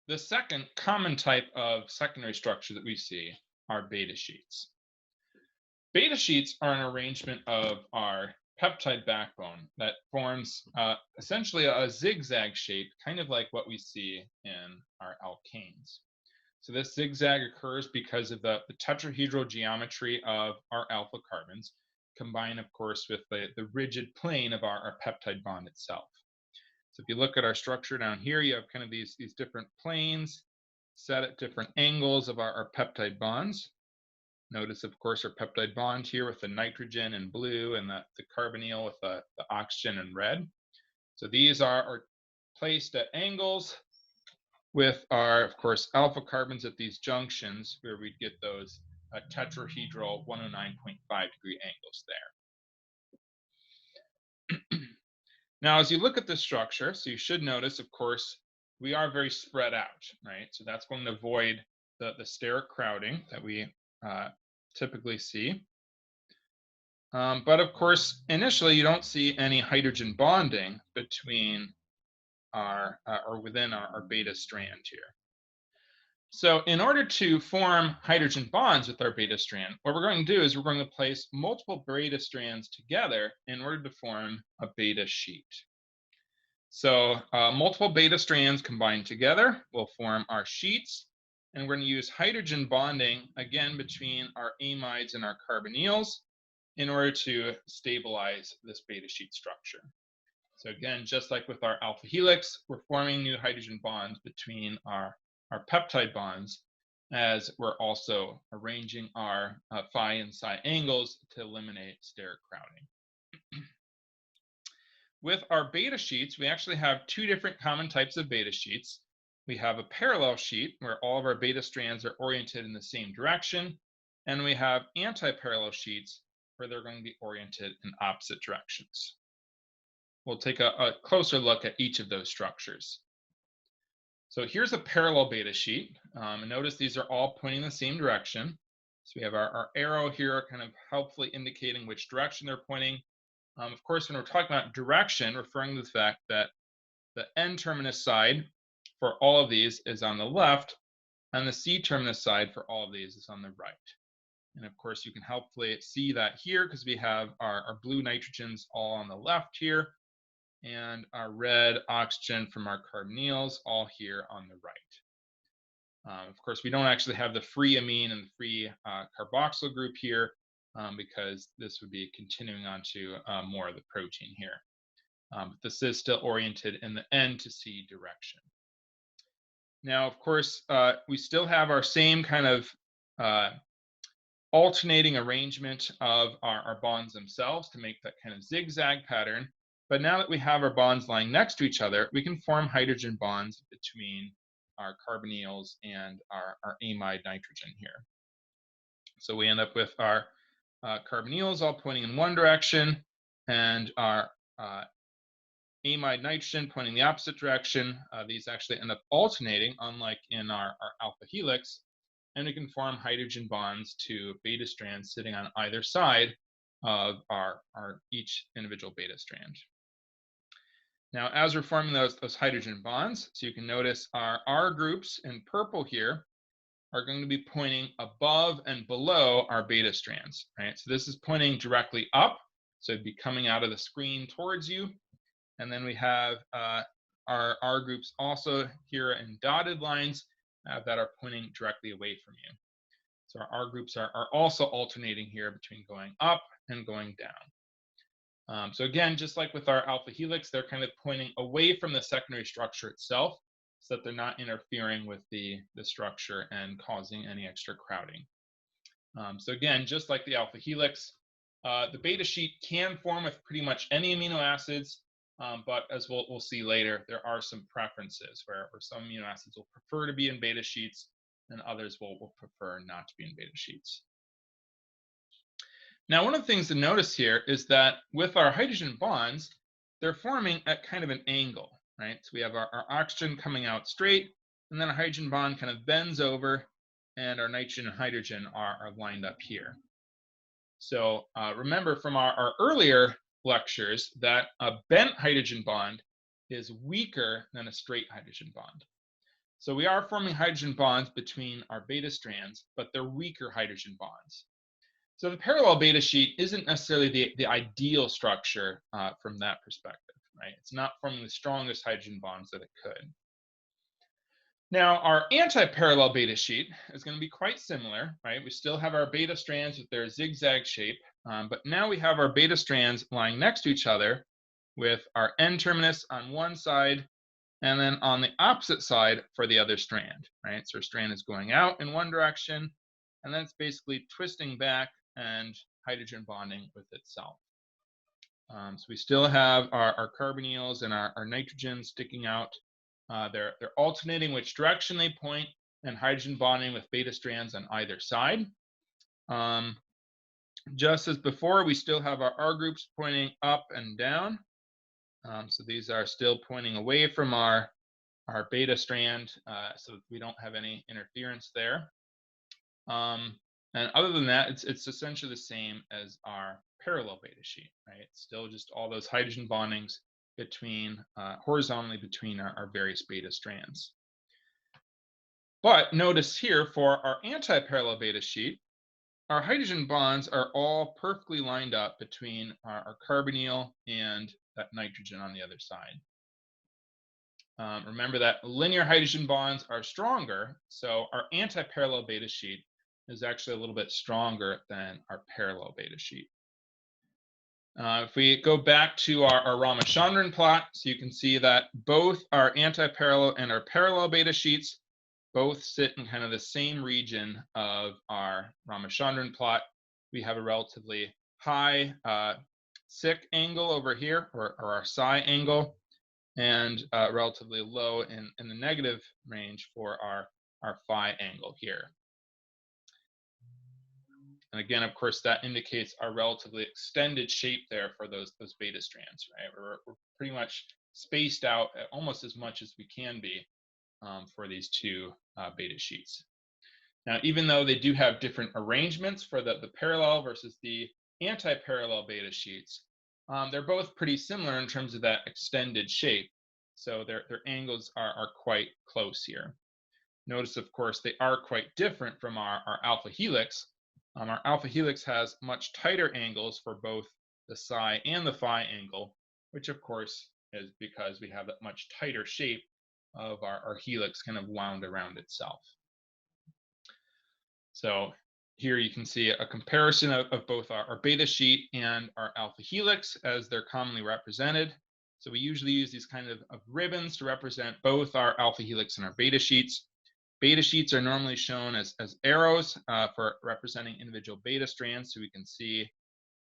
The second common type of secondary structure that we see are beta sheets. Beta sheets are an arrangement of our peptide backbone that forms essentially a zigzag shape, kind of like what we see in our alkanes. So this zigzag occurs because of the tetrahedral geometry of our alpha carbons, combined, of course, with the rigid plane of our peptide bond itself. So if you look at our structure down here, you have kind of these different planes set at different angles of our peptide bonds. Notice, of course, our peptide bond here with the nitrogen in blue and the carbonyl with the oxygen in red. So these are placed at angles with our, of course, alpha carbons at these junctions where we'd get those tetrahedral 109.5-degree angles there. Now, as you look at this structure, so you should notice, of course, we are very spread out, right? So that's going to avoid the steric crowding that we typically see. But of course, initially, you don't see any hydrogen bonding between our, or within our beta strand here. So in order to form hydrogen bonds with our beta strand, what we're going to do is we're going to place multiple beta strands together in order to form a beta sheet. So multiple beta strands combined together will form our sheets. And we're going to use hydrogen bonding, again, between our amides and our carbonyls in order to stabilize this beta sheet structure. So again, just like with our alpha helix, we're forming new hydrogen bonds between our peptide bonds, as we're also arranging our phi and psi angles to eliminate steric crowding. With our beta sheets, we actually have two different common types of beta sheets. We have a parallel sheet where all of our beta strands are oriented in the same direction, and we have anti-parallel sheets where they're going to be oriented in opposite directions. We'll take a closer look at each of those structures. So here's a parallel beta sheet. And notice these are all pointing in the same direction. So we have our arrow here kind of helpfully indicating which direction they're pointing. Of course, when we're talking about direction, referring to the fact that the N-terminus side for all of these is on the left, and the C-terminus side for all of these is on the right. And of course, you can helpfully see that here because we have our blue nitrogens all on the left here, and our red oxygen from our carbonyls all here on the right. Of course, we don't actually have the free amine and the free carboxyl group here because this would be continuing on to more of the protein here. But this is still oriented in the N to C direction. Now, of course, we still have our same kind of alternating arrangement of our bonds themselves to make that kind of zigzag pattern. But now that we have our bonds lying next to each other, we can form hydrogen bonds between our carbonyls and our amide nitrogen here. So we end up with our carbonyls all pointing in one direction and our amide nitrogen pointing the opposite direction. These actually end up alternating, unlike in our alpha helix, and we can form hydrogen bonds to beta strands sitting on either side of our each individual beta strand. Now, as we're forming those hydrogen bonds, so you can notice our R groups in purple here are going to be pointing above and below our beta strands, right? So this is pointing directly up, so it'd be coming out of the screen towards you. And then we have our R groups also here in dotted lines that are pointing directly away from you. So our R groups are also alternating here between going up and going down. So again, just like with our alpha helix, they're kind of pointing away from the secondary structure itself so that they're not interfering with the structure and causing any extra crowding. So again, just like the alpha helix, the beta sheet can form with pretty much any amino acids, but as we'll see later, there are some preferences where some amino acids will prefer to be in beta sheets and others will prefer not to be in beta sheets. Now, one of the things to notice here is that with our hydrogen bonds, they're forming at kind of an angle, right? So we have our oxygen coming out straight, and then a hydrogen bond kind of bends over, and our nitrogen and hydrogen are lined up here. So remember from our earlier lectures that a bent hydrogen bond is weaker than a straight hydrogen bond. So we are forming hydrogen bonds between our beta strands, but they're weaker hydrogen bonds. So the parallel beta sheet isn't necessarily the ideal structure from that perspective, right? It's not forming the strongest hydrogen bonds that it could. Now, our anti-parallel beta sheet is going to be quite similar, right? We still have our beta strands with their zigzag shape, but now we have our beta strands lying next to each other with our N-terminus on one side and then on the opposite side for the other strand, right? So our strand is going out in one direction, and then it's basically twisting back and hydrogen bonding with itself. So we still have our carbonyls and our nitrogens sticking out. They're alternating which direction they point and hydrogen bonding with beta strands on either side. Just as before, we still have our R groups pointing up and down. So these are still pointing away from our beta strand, so that we don't have any interference there. And other than that, it's essentially the same as our parallel beta sheet, right? It's still just all those hydrogen bondings between horizontally between our various beta strands. But notice here for our anti-parallel beta sheet, our hydrogen bonds are all perfectly lined up between our carbonyl and that nitrogen on the other side. Remember that linear hydrogen bonds are stronger, so our anti-parallel beta sheet is actually a little bit stronger than our parallel beta sheet. If we go back to our Ramachandran plot, so you can see that both our anti-parallel and our parallel beta sheets both sit in kind of the same region of our Ramachandran plot. We have a relatively high sick angle over here, or our psi angle, and relatively low in the negative range for our phi angle here. And again, of course, that indicates our relatively extended shape there for those beta strands, right? We're pretty much spaced out almost as much as we can be for these two beta sheets. Now, even though they do have different arrangements for the parallel versus the anti-parallel beta sheets, they're both pretty similar in terms of that extended shape. So their angles are quite close here. Notice, of course, they are quite different from our alpha helix. Our alpha helix has much tighter angles for both the psi and the phi angle, which of course is because we have that much tighter shape of our helix kind of wound around itself. So here you can see a comparison of both our beta sheet and our alpha helix as they're commonly represented. So we usually use these kind of ribbons to represent both our alpha helix and our beta sheets. Beta sheets are normally shown as arrows for representing individual beta strands, so we can see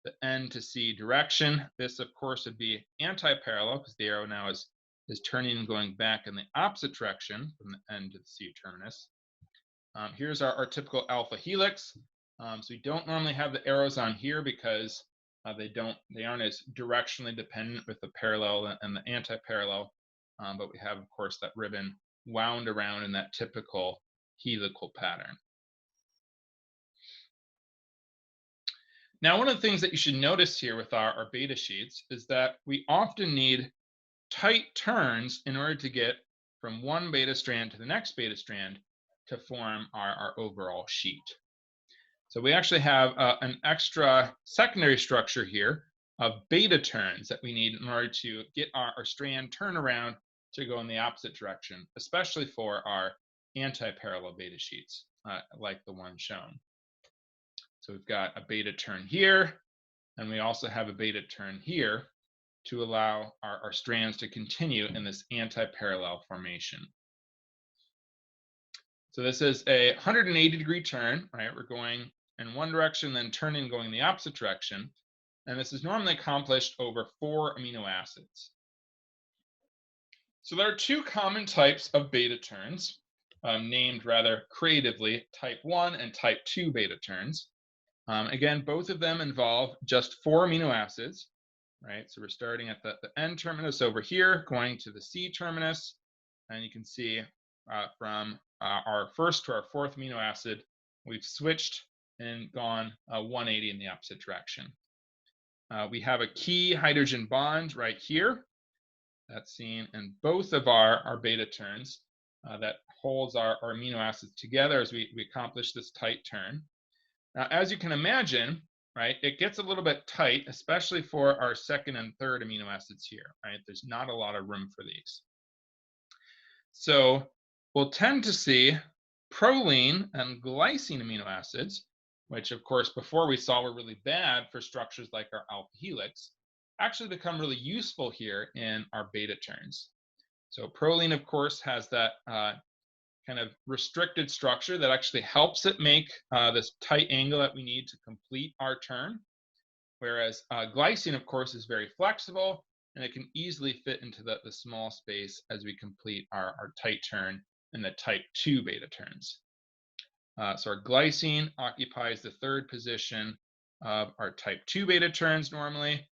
the N to C direction. This, of course, would be anti-parallel because the arrow now is turning and going back in the opposite direction from the N to the C terminus. Here's our typical alpha helix. So we don't normally have the arrows on here because they aren't as directionally dependent with the parallel and the anti-parallel, but we have, of course, that ribbon wound around in that typical helical pattern. Now, one of the things that you should notice here with our beta sheets is that we often need tight turns in order to get from one beta strand to the next beta strand to form our overall sheet. So we actually have an extra secondary structure here of beta turns that we need in order to get our strand turnaround to go in the opposite direction, especially for our anti-parallel beta sheets, like the one shown. So we've got a beta turn here, and we also have a beta turn here to allow our strands to continue in this anti-parallel formation. So this is a 180-degree turn, right? We're going in one direction, then turning, going the opposite direction. And this is normally accomplished over 4 amino acids. So there are 2 common types of beta turns, named rather creatively type 1 and type 2 beta turns. Again, both of them involve just 4 amino acids, right? So we're starting at the N terminus over here, going to the C terminus, and you can see from our first to our 4th amino acid, we've switched and gone 180 in the opposite direction. We have a key hydrogen bond right here. That's seen in both of our beta turns that holds our amino acids together as we accomplish this tight turn. Now, as you can imagine, right, it gets a little bit tight, especially for our second and third amino acids here, right? There's not a lot of room for these. So we'll tend to see proline and glycine amino acids, which of course before we saw were really bad for structures like our alpha helix, actually become really useful here in our beta turns. So proline, of course, has that kind of restricted structure that actually helps it make this tight angle that we need to complete our turn. Whereas glycine, of course, is very flexible and it can easily fit into the small space as we complete our tight turn in the type 2 beta turns. So our glycine occupies the third position of our type 2 beta turns normally,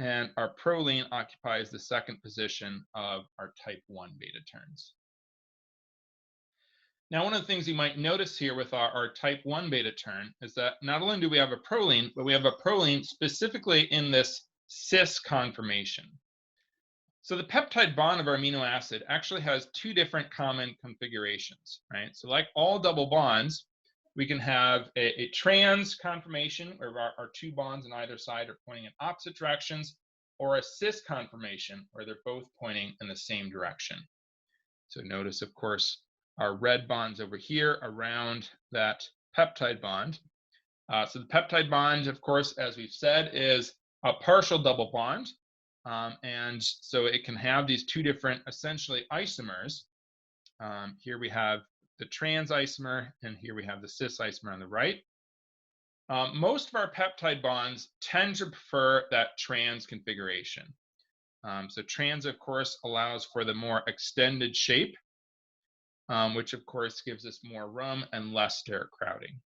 and our proline occupies the second position of our type 1 beta turns. Now, one of the things you might notice here with our type 1 beta turn is that not only do we have a proline, but we have a proline specifically in this cis conformation. So the peptide bond of our amino acid actually has two different common configurations, right? So like all double bonds, we can have a trans conformation where our two bonds on either side are pointing in opposite directions, or a cis conformation where they're both pointing in the same direction. So notice, of course, our red bonds over here around that peptide bond. So the peptide bond, of course, as we've said, is a partial double bond. And so it can have these two different, essentially, isomers. Here we have the trans isomer, and here we have the cis isomer on the right. Most of our peptide bonds tend to prefer that trans configuration. So trans, of course, allows for the more extended shape, which of course gives us more room and less steric crowding.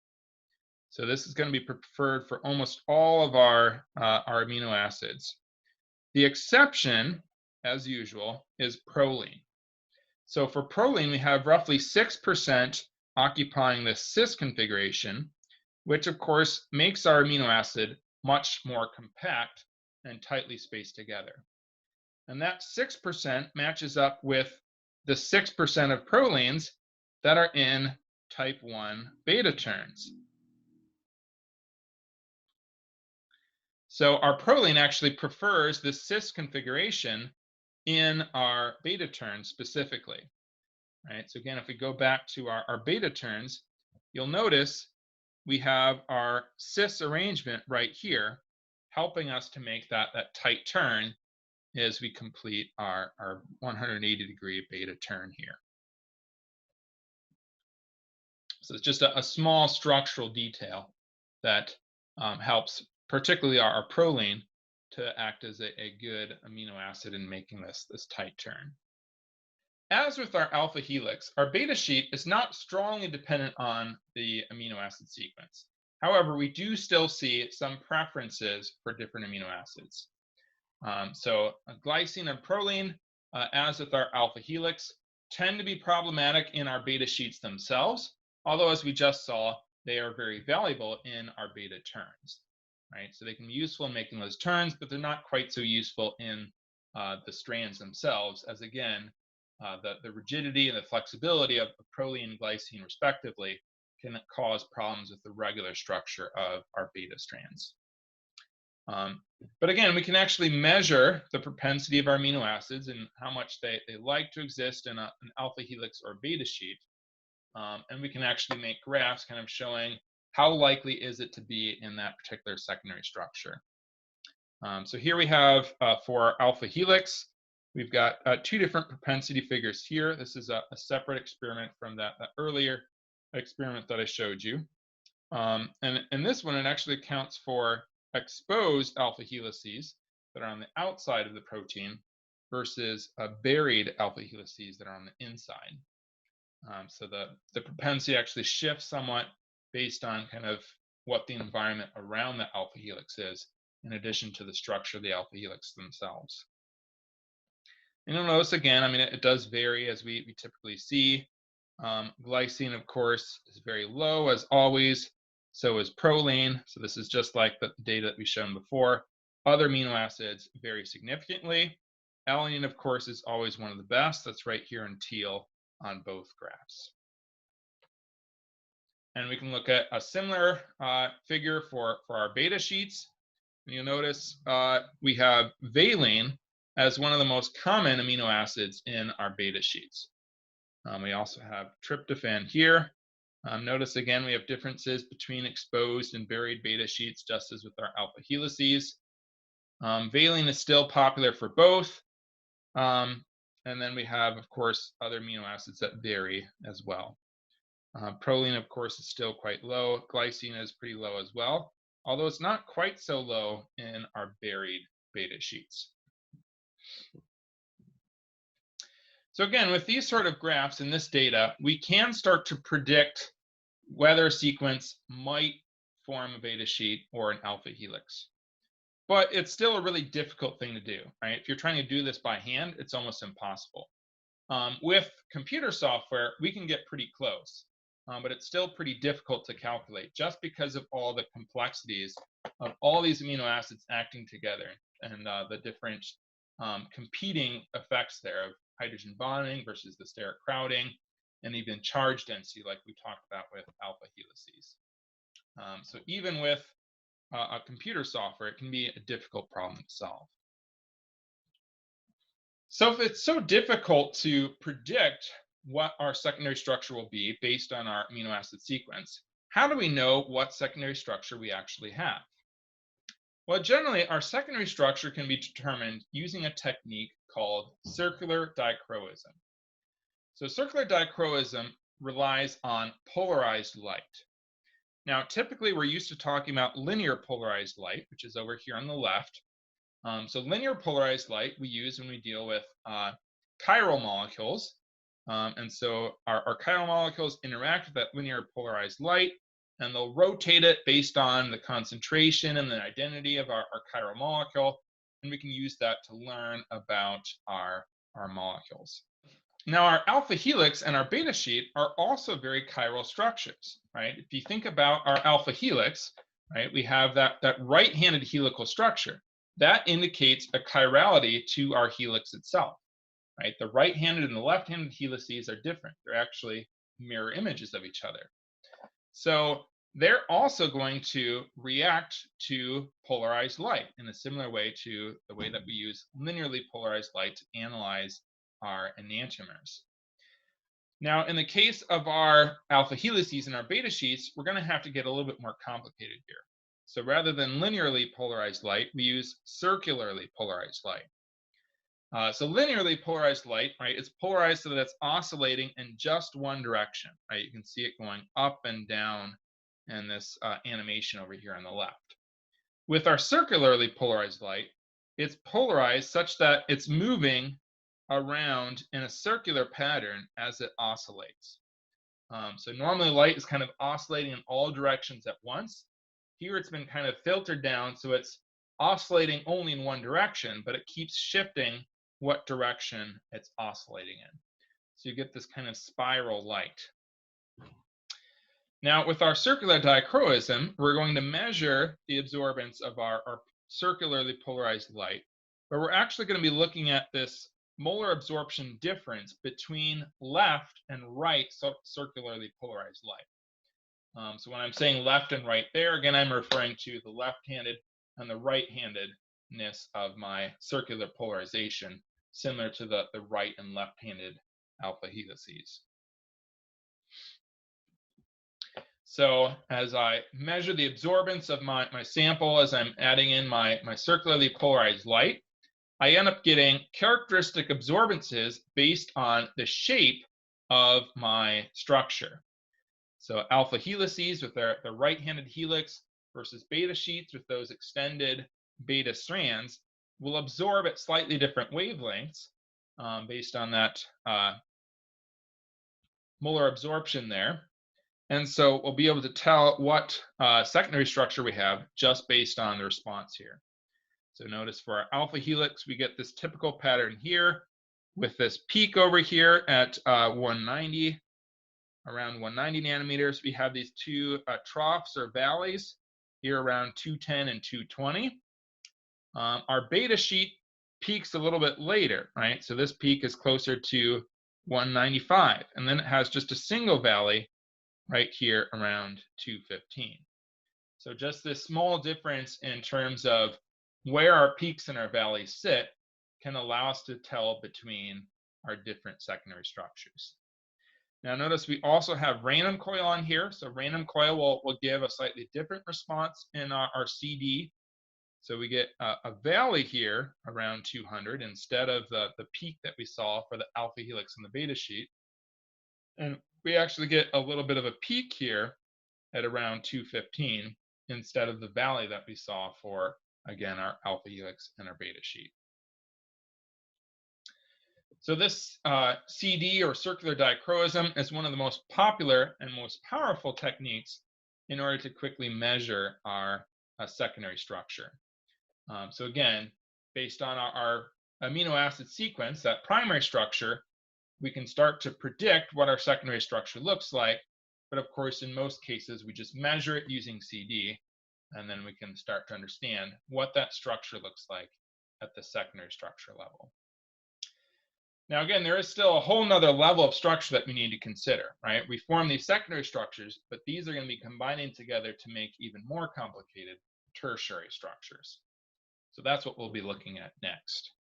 So this is going to be preferred for almost all of our amino acids. The exception, as usual, is proline. So for proline, we have roughly 6% occupying the cis configuration, which of course makes our amino acid much more compact and tightly spaced together. And that 6% matches up with the 6% of prolines that are in type 1 beta turns. So our proline actually prefers the cis configuration in our beta turns specifically, right? So again, if we go back to our beta turns, you'll notice we have our cis arrangement right here, helping us to make that tight turn as we complete our 180-degree beta turn here. So it's just a small structural detail that helps, particularly our proline, to act as a good amino acid in making this tight turn. As with our alpha helix, our beta sheet is not strongly dependent on the amino acid sequence. However, we do still see some preferences for different amino acids. So glycine and proline, as with our alpha helix, tend to be problematic in our beta sheets themselves, although as we just saw, they are very valuable in our beta turns, right? So they can be useful in making those turns, but they're not quite so useful in the strands themselves, as again, the rigidity and the flexibility of proline and glycine respectively can cause problems with the regular structure of our beta strands. But again, we can actually measure the propensity of our amino acids and how much they like to exist in an alpha helix or beta sheet. And we can actually make graphs kind of showing how likely is it to be in that particular secondary structure. So here we have for our alpha helix, we've got two different propensity figures here. This is a separate experiment from that earlier experiment that I showed you. And in this one, it actually accounts for exposed alpha helices that are on the outside of the protein versus buried alpha helices that are on the inside. So the propensity actually shifts somewhat based on kind of what the environment around the alpha helix is, in addition to the structure of the alpha helix themselves. And you'll notice again, I mean, it does vary as we typically see. Glycine, of course, is very low as always. So is proline. So this is just like the data that we've shown before. Other amino acids vary significantly. Alanine, of course, is always one of the best. That's right here in teal. on both graphs. And we can look at a similar figure for our beta sheets. And you'll notice we have valine as one of the most common amino acids in our beta sheets. We also have tryptophan here. Notice again, we have differences between exposed and buried beta sheets, just as with our alpha helices. Valine is still popular for both. And then we have, of course, other amino acids that vary as well. Proline, of course, is still quite low. Glycine is pretty low as well, although it's not quite so low in our buried beta sheets. So again, with these sort of graphs and this data, we can start to predict whether a sequence might form a beta sheet or an alpha helix. But it's still a really difficult thing to do, right? If you're trying to do this by hand, it's almost impossible. With computer software, we can get pretty close, but it's still pretty difficult to calculate just because of all the complexities of all these amino acids acting together and the different competing effects there of hydrogen bonding versus the steric crowding, and even charge density like we talked about with alpha helices. So even with a computer software, it can be a difficult problem to solve. So if it's so difficult to predict what our secondary structure will be based on our amino acid sequence, how do we know what secondary structure we actually have? Well, generally, our secondary structure can be determined using a technique called circular dichroism. So circular dichroism relies on polarized light. Now, typically, we're used to talking about linear polarized light, which is over here on the left. So linear polarized light we use when we deal with chiral molecules. And so our chiral molecules interact with that linear polarized light, and they'll rotate it based on the concentration and the identity of our chiral molecule. And we can use that to learn about our molecules. Now, our alpha helix and our beta sheet are also very chiral structures, right? If you think about our alpha helix, right, we have that right-handed helical structure. That indicates a chirality to our helix itself, right? The right-handed and the left-handed helices are different. They're actually mirror images of each other. So they're also going to react to polarized light in a similar way to the way that we use linearly polarized light to analyze our enantiomers. Now, in the case of our alpha helices and our beta sheets, we're going to have to get a little bit more complicated here. So rather than linearly polarized light, we use circularly polarized light. So linearly polarized light, right, it's polarized so that it's oscillating in just one direction, right? You can see it going up and down in this animation over here on the left. With our circularly polarized light, it's polarized such that it's moving around in a circular pattern as it oscillates. So normally light is kind of oscillating in all directions at once. Here it's been kind of filtered down, so it's oscillating only in one direction, but it keeps shifting what direction it's oscillating in. So you get this kind of spiral light. Now, with our circular dichroism, we're going to measure the absorbance of our circularly polarized light, but we're actually going to be looking at this molar absorption difference between left and right circularly polarized light. So when I'm saying left and right there, again, I'm referring to the left-handed and the right-handedness of my circular polarization, similar to the right and left-handed alpha helices. So as I measure the absorbance of my sample, as I'm adding in my circularly polarized light, I end up getting characteristic absorbances based on the shape of my structure. So alpha helices with their right-handed helix versus beta sheets with those extended beta strands will absorb at slightly different wavelengths based on that molar absorption there. And so we'll be able to tell what secondary structure we have just based on the response here. So notice for our alpha helix, we get this typical pattern here with this peak over here at 190, around 190 nanometers. We have these two troughs or valleys here around 210 and 220. Our beta sheet peaks a little bit later, right? So this peak is closer to 195. And then it has just a single valley right here around 215. So just this small difference in terms of where our peaks and our valleys sit can allow us to tell between our different secondary structures. Now notice we also have random coil on here. So random coil will give a slightly different response in our CD. So we get a valley here around 200 instead of the peak that we saw for the alpha helix and the beta sheet. And we actually get a little bit of a peak here at around 215 instead of the valley that we saw for, again, our alpha helix and our beta sheet. So this CD, or circular dichroism, is one of the most popular and most powerful techniques in order to quickly measure our secondary structure. So again, based on our amino acid sequence, that primary structure, we can start to predict what our secondary structure looks like. But of course, in most cases, we just measure it using CD, and then we can start to understand what that structure looks like at the secondary structure level. Now, again, there is still a whole nother level of structure that we need to consider, right? We form these secondary structures, but these are going to be combining together to make even more complicated tertiary structures. So that's what we'll be looking at next.